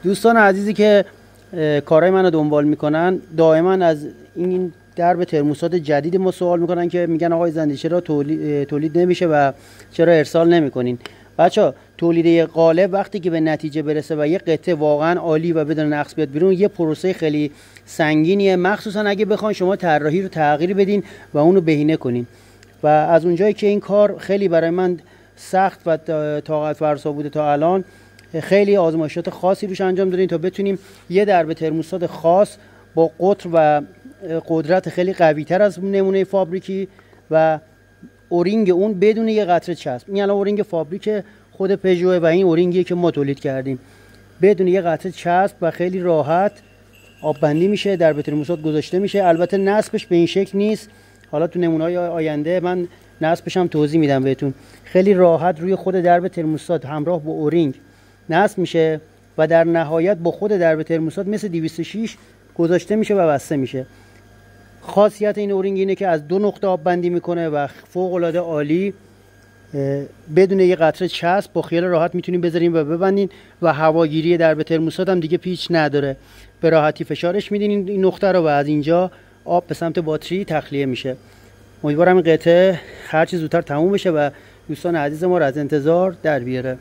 دوستان عزیزی که کارهای منو دنبال میکنن دائما از این درب ترموستات جدید ما سوال میکنن که میگن آقای زندی چرا تولید نمیشه و چرا ارسال نمیکنین. بچا تولید قالب وقتی که به نتیجه برسه و یه قطعه واقعا عالی و بدون نقص بیاد بیرون یه پروسه خیلی سنگینیه، مخصوصا اگه بخواین شما طراحی رو تغییر بدین و اونو بهینه کنین. و از اونجایی که این کار خیلی برای من سخت و طاقت فرسا بوده تا الان، خیلی آزمایشات خاصی روش انجام دادیم تا بتونیم یه درب ترموستات خاص با قطر و قدرت خیلی قوی تر از نمونه فابریکی و اورینگ اون بدون یه قطره چسب. این الان اورینگ فابریک خود پژو و این اورینگیه که ما تولید کردیم، بدون یه قطره چسب و خیلی راحت آب بندی میشه، درب ترموستات گذاشته میشه. البته نصبش به این شکل نیست، حالا تو نمونه‌های آینده من نصبش هم توضیح میدم بهتون. خیلی راحت روی خود درب ترموستات همراه با اورینگ نصب میشه و در نهایت با خود درب ترموستات مثل 206 گذاشته میشه و بسته میشه. خاصیت این اورینگ اینه که از 2 نقطه آب بندی میکنه و فوق العاده عالی، بدون یه قطره چسب با خیال راحت میتونین بذارین و ببندین و هواگیری درب ترموستات هم دیگه پیچ نداره. به راحتی فشارش میدین این نقطه رو و از اینجا آب به سمت باتری تخلیه میشه. امیدوارم این قطعه هر چه زودتر تموم بشه و دوستان عزیز ما رو از انتظار در بیاره.